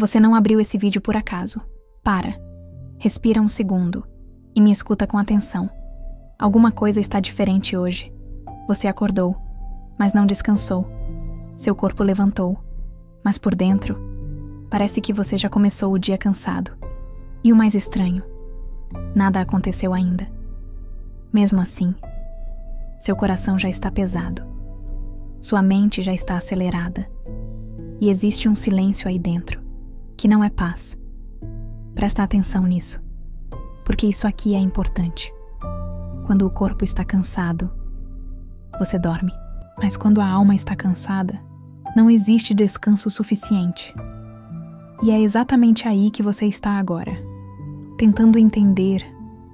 Você não abriu esse vídeo por acaso. Para. Respira um segundo e me escuta com atenção. Alguma coisa está diferente hoje. Você acordou, mas não descansou. Seu corpo levantou, mas por dentro, parece que você já começou o dia cansado. E o mais estranho, nada aconteceu ainda. Mesmo assim, seu coração já está pesado. Sua mente já está acelerada. E existe um silêncio aí dentro, que não é paz. Presta atenção nisso, porque isso aqui é importante. Quando o corpo está cansado, você dorme. Mas quando a alma está cansada, não existe descanso suficiente. E é exatamente aí que você está agora. Tentando entender,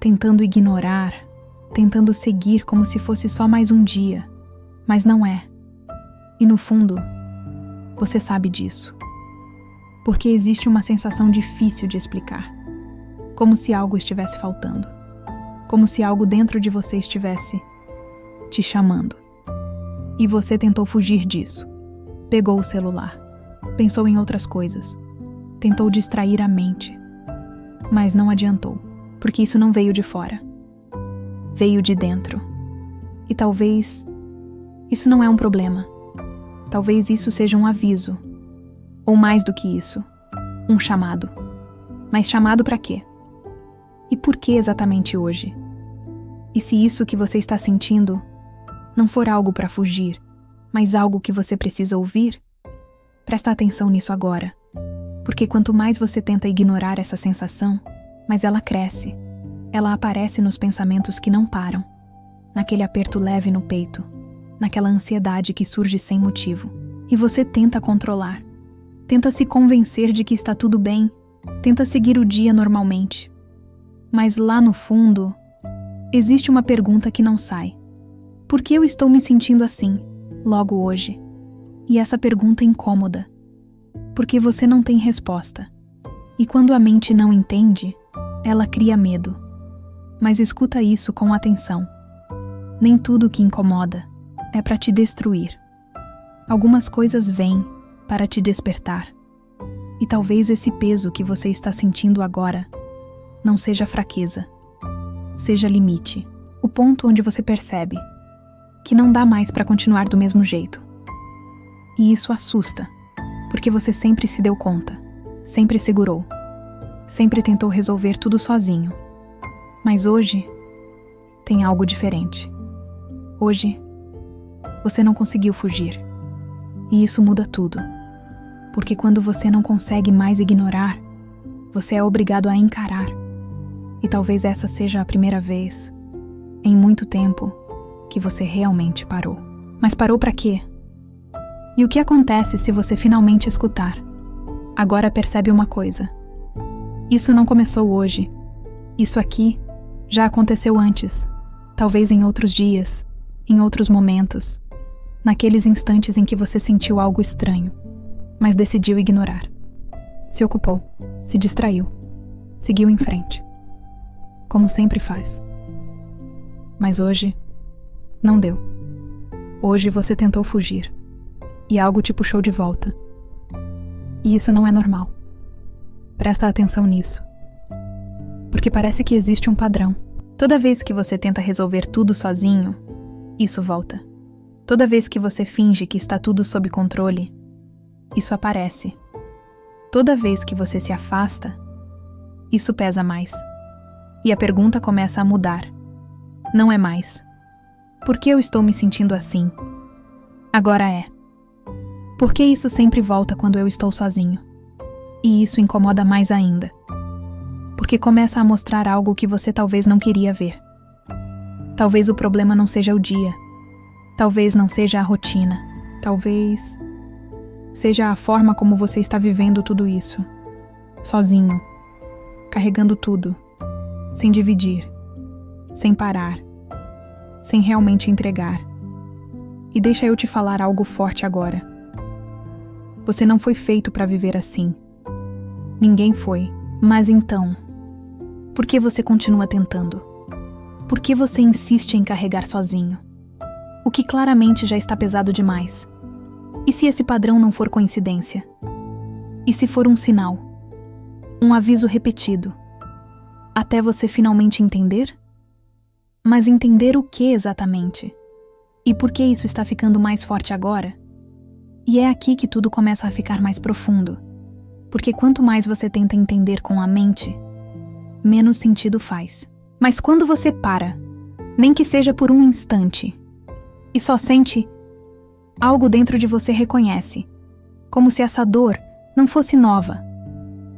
tentando ignorar, tentando seguir como se fosse só mais um dia. Mas não é. E no fundo, você sabe disso. Porque existe uma sensação difícil de explicar. Como se algo estivesse faltando. Como se algo dentro de você estivesse te chamando. E você tentou fugir disso. Pegou o celular. Pensou em outras coisas. Tentou distrair a mente. Mas não adiantou. Porque isso não veio de fora. Veio de dentro. E talvez isso não é um problema. Talvez isso seja um aviso. Ou mais do que isso. Um chamado. Mas chamado para quê? E por que exatamente hoje? E se isso que você está sentindo não for algo para fugir, mas algo que você precisa ouvir? Presta atenção nisso agora. Porque quanto mais você tenta ignorar essa sensação, mais ela cresce. Ela aparece nos pensamentos que não param. Naquele aperto leve no peito. Naquela ansiedade que surge sem motivo. E você tenta controlar. Tenta se convencer de que está tudo bem. Tenta seguir o dia normalmente. Mas lá no fundo, existe uma pergunta que não sai. Por que eu estou me sentindo assim, logo hoje? E essa pergunta é incômoda. Porque você não tem resposta. E quando a mente não entende, ela cria medo. Mas escuta isso com atenção. Nem tudo que incomoda é para te destruir. Algumas coisas vêm para te despertar. E talvez esse peso que você está sentindo agora não seja fraqueza, seja limite. O ponto onde você percebe que não dá mais para continuar do mesmo jeito. E isso assusta, porque você sempre se deu conta, sempre segurou, sempre tentou resolver tudo sozinho. Mas hoje tem algo diferente. Hoje você não conseguiu fugir. E isso muda tudo. Porque quando você não consegue mais ignorar, você é obrigado a encarar. E talvez essa seja a primeira vez, em muito tempo, que você realmente parou. Mas parou para quê? E o que acontece se você finalmente escutar? Agora percebe uma coisa. Isso não começou hoje. Isso aqui já aconteceu antes. Talvez em outros dias, em outros momentos. Naqueles instantes em que você sentiu algo estranho, mas decidiu ignorar. Se ocupou, se distraiu, seguiu em frente. Como sempre faz. Mas hoje, não deu. Hoje você tentou fugir. E algo te puxou de volta. E isso não é normal. Presta atenção nisso. Porque parece que existe um padrão. Toda vez que você tenta resolver tudo sozinho, isso volta. Toda vez que você finge que está tudo sob controle, isso aparece. Toda vez que você se afasta, isso pesa mais. E a pergunta começa a mudar. Não é mais: por que eu estou me sentindo assim? Agora é: por que isso sempre volta quando eu estou sozinho? E isso incomoda mais ainda. Porque começa a mostrar algo que você talvez não queria ver. Talvez o problema não seja o dia. Talvez não seja a rotina. Talvez seja a forma como você está vivendo tudo isso. Sozinho. Carregando tudo. Sem dividir. Sem parar. Sem realmente entregar. E deixa eu te falar algo forte agora. Você não foi feito para viver assim. Ninguém foi. Mas então, por que você continua tentando? Por que você insiste em carregar sozinho? O que claramente já está pesado demais. E se esse padrão não for coincidência? E se for um sinal? Um aviso repetido? Até você finalmente entender? Mas entender o que exatamente? E por que isso está ficando mais forte agora? E é aqui que tudo começa a ficar mais profundo. Porque quanto mais você tenta entender com a mente, menos sentido faz. Mas quando você para, nem que seja por um instante, e só sente, algo dentro de você reconhece, como se essa dor não fosse nova,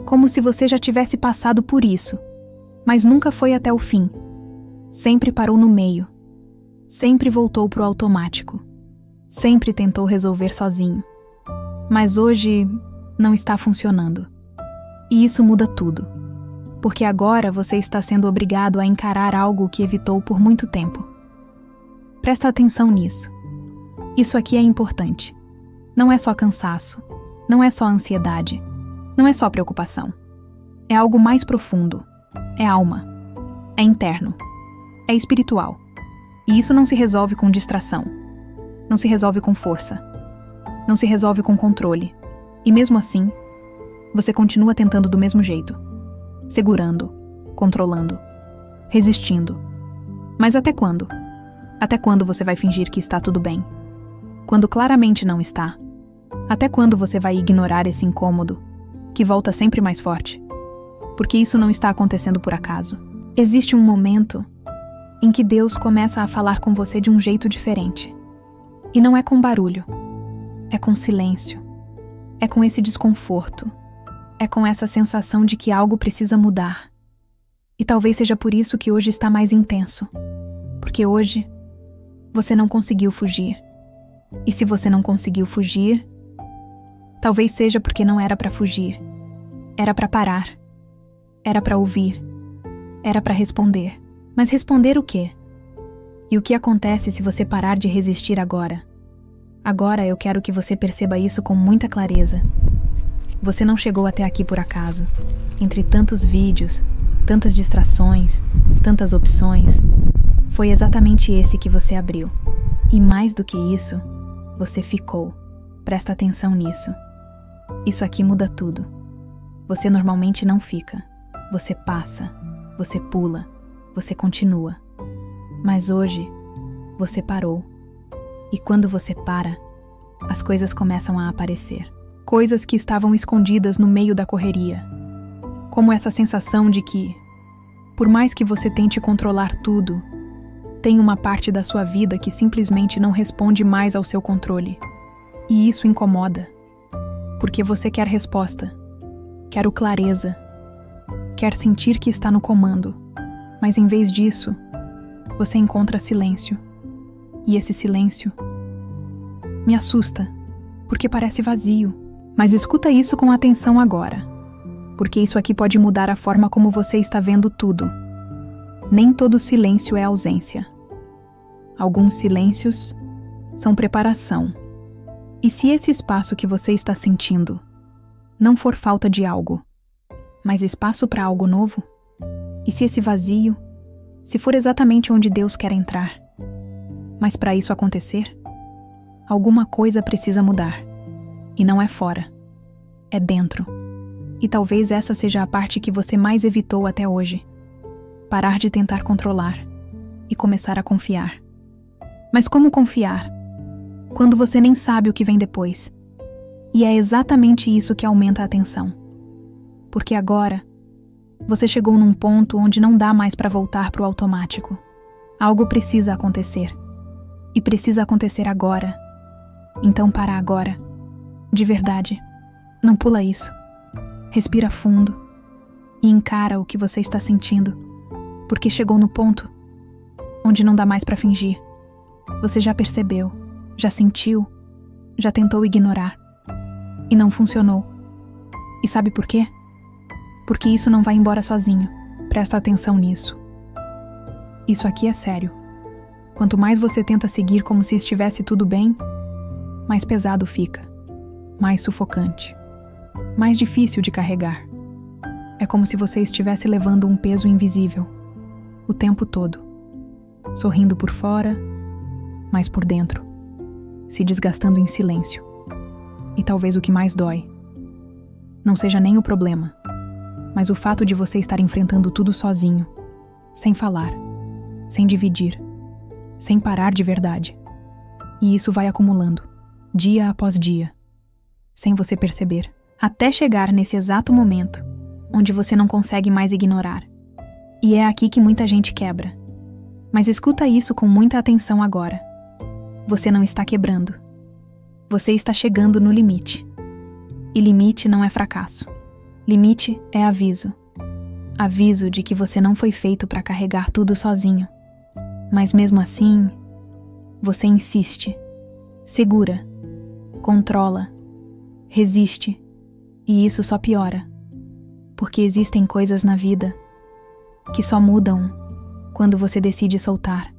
como se você já tivesse passado por isso, mas nunca foi até o fim. Sempre parou no meio, sempre voltou pro automático, sempre tentou resolver sozinho. Mas hoje não está funcionando. E isso muda tudo, porque agora você está sendo obrigado a encarar algo que evitou por muito tempo. Presta atenção nisso. Isso aqui é importante. Não é só cansaço, não é só ansiedade, não é só preocupação. É algo mais profundo, é alma, é interno, é espiritual. E isso não se resolve com distração, não se resolve com força, não se resolve com controle. E mesmo assim, você continua tentando do mesmo jeito, segurando, controlando, resistindo. Mas até quando? Até quando você vai fingir que está tudo bem, quando claramente não está? Até quando você vai ignorar esse incômodo, que volta sempre mais forte? Porque isso não está acontecendo por acaso. Existe um momento em que Deus começa a falar com você de um jeito diferente. E não é com barulho, é com silêncio, é com esse desconforto, é com essa sensação de que algo precisa mudar. E talvez seja por isso que hoje está mais intenso, porque hoje você não conseguiu fugir. E se você não conseguiu fugir, talvez seja porque não era para fugir, era para parar, era para ouvir, era para responder. Mas responder o quê? E o que acontece se você parar de resistir agora? Agora eu quero que você perceba isso com muita clareza. Você não chegou até aqui por acaso. Entre tantos vídeos, tantas distrações, tantas opções, foi exatamente esse que você abriu. E mais do que isso, você ficou. Presta atenção nisso. Isso aqui muda tudo. Você normalmente não fica. Você passa, você pula, você continua. Mas hoje, você parou. E quando você para, as coisas começam a aparecer. Coisas que estavam escondidas no meio da correria. Como essa sensação de que, por mais que você tente controlar tudo, tem uma parte da sua vida que simplesmente não responde mais ao seu controle. E isso incomoda. Porque você quer resposta, quer clareza, quer sentir que está no comando. Mas em vez disso, você encontra silêncio. E esse silêncio me assusta, porque parece vazio. Mas escuta isso com atenção agora, porque isso aqui pode mudar a forma como você está vendo tudo. Nem todo silêncio é ausência. Alguns silêncios são preparação. E se esse espaço que você está sentindo não for falta de algo, mas espaço para algo novo? E se esse vazio, se for exatamente onde Deus quer entrar? Mas para isso acontecer, alguma coisa precisa mudar. E não é fora, é dentro. E talvez essa seja a parte que você mais evitou até hoje. Parar de tentar controlar e começar a confiar. Mas como confiar quando você nem sabe o que vem depois? E é exatamente isso que aumenta a tensão. Porque agora, você chegou num ponto onde não dá mais para voltar para o automático. Algo precisa acontecer. E precisa acontecer agora. Então para agora. De verdade. Não pula isso. Respira fundo. E encara o que você está sentindo. Porque chegou no ponto onde não dá mais para fingir. Você já percebeu, já sentiu, já tentou ignorar. E não funcionou. E sabe por quê? Porque isso não vai embora sozinho. Presta atenção nisso. Isso aqui é sério. Quanto mais você tenta seguir como se estivesse tudo bem, mais pesado fica. Mais sufocante. Mais difícil de carregar. É como se você estivesse levando um peso invisível. O tempo todo. Sorrindo por fora, mas por dentro. Se desgastando em silêncio. E talvez o que mais dói não seja nem o problema, mas o fato de você estar enfrentando tudo sozinho, sem falar, sem dividir, sem parar de verdade. E isso vai acumulando, dia após dia, sem você perceber, até chegar nesse exato momento onde você não consegue mais ignorar. E é aqui que muita gente quebra. Mas escuta isso com muita atenção agora. Você não está quebrando. Você está chegando no limite. E limite não é fracasso. Limite é aviso. Aviso de que você não foi feito para carregar tudo sozinho. Mas mesmo assim, você insiste, segura, controla, resiste, e isso só piora. Porque existem coisas na vida que só mudam quando você decide soltar.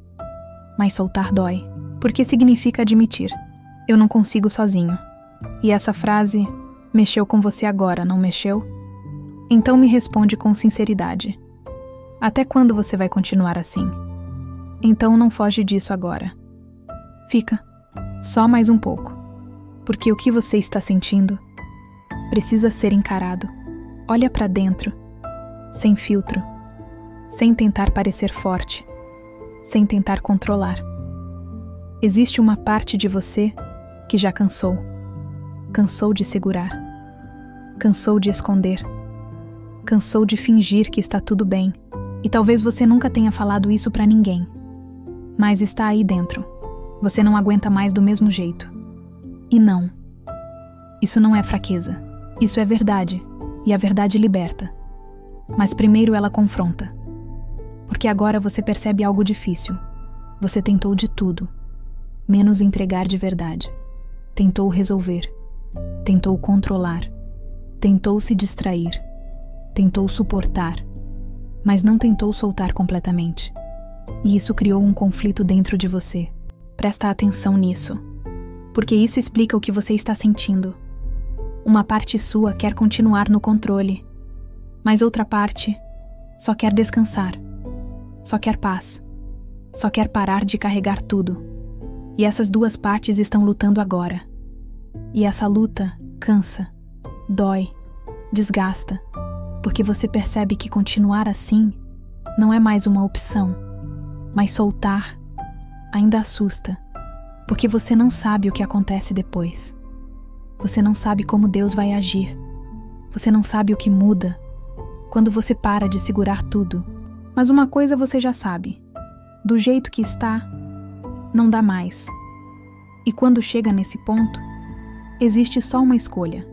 Mas soltar dói, porque significa admitir: eu não consigo sozinho. E essa frase mexeu com você agora, não mexeu? Então me responde com sinceridade. Até quando você vai continuar assim? Então não foge disso agora. Fica, só mais um pouco, porque o que você está sentindo precisa ser encarado. Olha para dentro, sem filtro, sem tentar parecer forte, sem tentar controlar. Existe uma parte de você que já cansou. Cansou de segurar. Cansou de esconder. Cansou de fingir que está tudo bem. E talvez você nunca tenha falado isso para ninguém. Mas está aí dentro. Você não aguenta mais do mesmo jeito. E não. Isso não é fraqueza. Isso é verdade. E a verdade liberta. Mas primeiro ela confronta. Porque agora você percebe algo difícil. Você tentou de tudo, menos entregar de verdade. Tentou resolver. Tentou controlar. Tentou se distrair. Tentou suportar. Mas não tentou soltar completamente. E isso criou um conflito dentro de você. Presta atenção nisso. Porque isso explica o que você está sentindo. Uma parte sua quer continuar no controle, mas outra parte só quer descansar, só quer paz, só quer parar de carregar tudo. E essas duas partes estão lutando agora. E essa luta cansa, dói, desgasta, porque você percebe que continuar assim não é mais uma opção, mas soltar ainda assusta, porque você não sabe o que acontece depois. Você não sabe como Deus vai agir. Você não sabe o que muda quando você para de segurar tudo. Mas uma coisa você já sabe: do jeito que está, não dá mais. E quando chega nesse ponto, existe só uma escolha.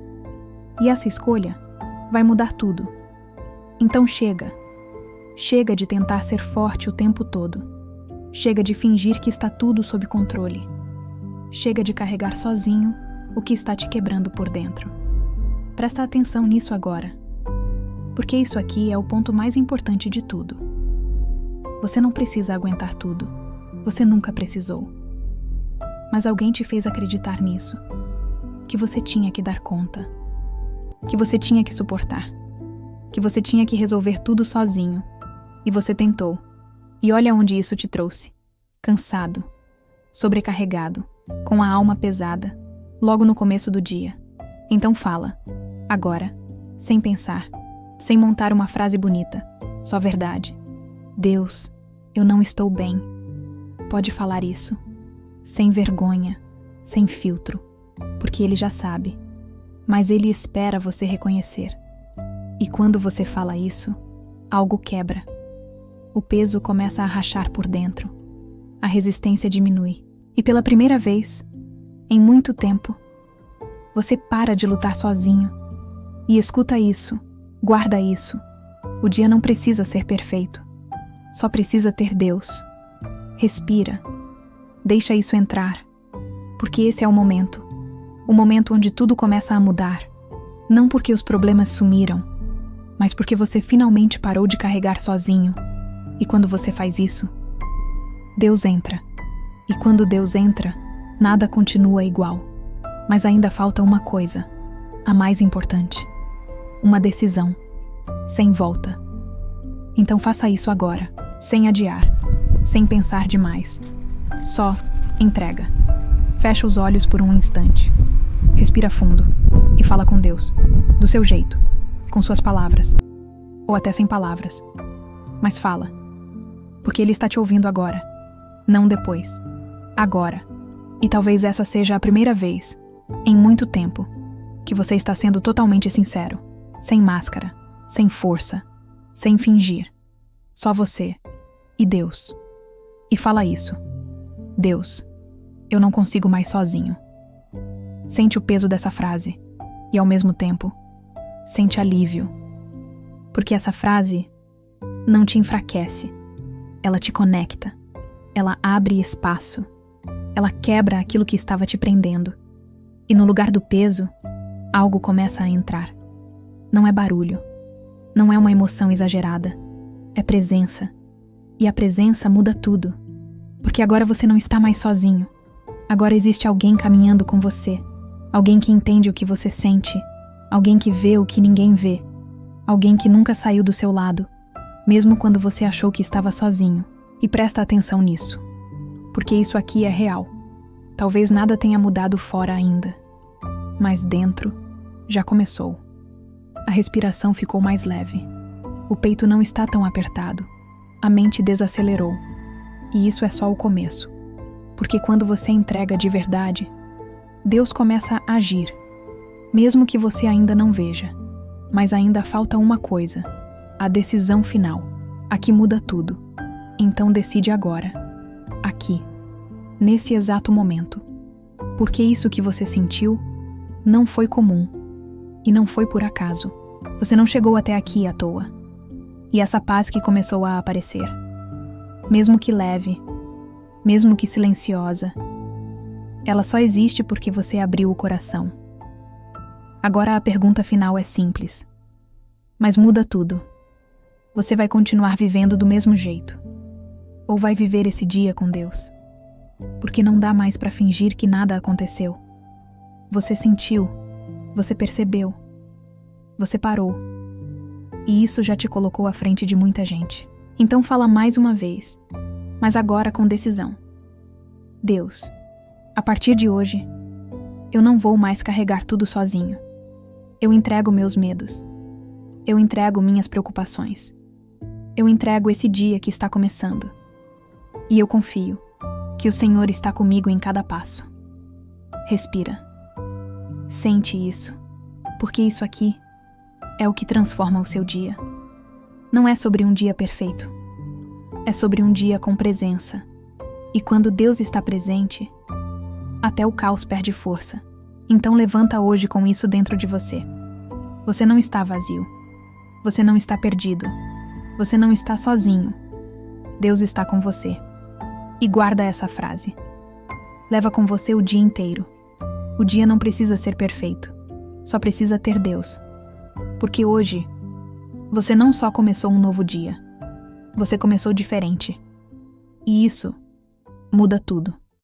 E essa escolha vai mudar tudo. Então chega. Chega de tentar ser forte o tempo todo. Chega de fingir que está tudo sob controle. Chega de carregar sozinho o que está te quebrando por dentro. Presta atenção nisso agora. Porque isso aqui é o ponto mais importante de tudo. Você não precisa aguentar tudo. Você nunca precisou. Mas alguém te fez acreditar nisso. Que você tinha que dar conta. Que você tinha que suportar. Que você tinha que resolver tudo sozinho. E você tentou. E olha onde isso te trouxe. Cansado. Sobrecarregado. Com a alma pesada. Logo no começo do dia. Então fala. Agora. Sem pensar. Sem montar uma frase bonita. Só verdade. Deus, eu não estou bem. Pode falar isso. Sem vergonha. Sem filtro. Porque Ele já sabe. Mas Ele espera você reconhecer. E quando você fala isso, algo quebra. O peso começa a rachar por dentro. A resistência diminui. E pela primeira vez, em muito tempo, você para de lutar sozinho. E escuta isso, guarda isso. O dia não precisa ser perfeito. Só precisa ter Deus. Respira. Deixa isso entrar. Porque esse é o momento. O momento onde tudo começa a mudar. Não porque os problemas sumiram, mas porque você finalmente parou de carregar sozinho. E quando você faz isso, Deus entra. E quando Deus entra, nada continua igual. Mas ainda falta uma coisa, a mais importante. Uma decisão, sem volta. Então faça isso agora, sem adiar, sem pensar demais. Só entrega. Fecha os olhos por um instante. Respira fundo e fala com Deus. do seu jeito, com suas palavras, ou até sem palavras. Mas fala, porque ele está te ouvindo agora, não depois. Agora. E talvez essa seja a primeira vez, em muito tempo, que você está sendo totalmente sincero, sem máscara, sem força, sem fingir. Só você e Deus. E fala isso. Deus, eu não consigo mais sozinho. Sente o peso dessa frase e, ao mesmo tempo, sente alívio. Porque essa frase não te enfraquece. Ela te conecta. Ela abre espaço. Ela quebra aquilo que estava te prendendo. E no lugar do peso, algo começa a entrar. Não é barulho. Não é uma emoção exagerada. É presença. E a presença muda tudo. Porque agora você não está mais sozinho. Agora existe alguém caminhando com você. Alguém que entende o que você sente. Alguém que vê o que ninguém vê. Alguém que nunca saiu do seu lado, mesmo quando você achou que estava sozinho. E presta atenção nisso. Porque isso aqui é real. Talvez nada tenha mudado fora ainda. Mas dentro, já começou. A respiração ficou mais leve. O peito não está tão apertado. A mente desacelerou. E isso é só o começo. Porque quando você entrega de verdade, Deus começa a agir. Mesmo que você ainda não veja. Mas ainda falta uma coisa. A decisão final. A que muda tudo. Então decide agora. Aqui. Nesse exato momento. Porque isso que você sentiu não foi comum. E não foi por acaso. Você não chegou até aqui à toa. E essa paz que começou a aparecer, mesmo que leve, mesmo que silenciosa, ela só existe porque você abriu o coração. Agora a pergunta final é simples. Mas muda tudo. Você vai continuar vivendo do mesmo jeito? Ou vai viver esse dia com Deus? Porque não dá mais para fingir que nada aconteceu. Você sentiu, você percebeu, você parou. E isso já te colocou à frente de muita gente. Então fala mais uma vez, mas agora com decisão. Deus, a partir de hoje, eu não vou mais carregar tudo sozinho. Eu entrego meus medos. Eu entrego minhas preocupações. Eu entrego esse dia que está começando. E eu confio que o Senhor está comigo em cada passo. Respira. Sente isso, porque isso aqui é o que transforma o seu dia. Não é sobre um dia perfeito. É sobre um dia com presença. E quando Deus está presente, até o caos perde força. Então levanta hoje com isso dentro de você. Você não está vazio. Você não está perdido. Você não está sozinho. Deus está com você. E guarda essa frase. Leva com você o dia inteiro. O dia não precisa ser perfeito. Só precisa ter Deus. Porque hoje, você não só começou um novo dia, você começou diferente. E isso muda tudo.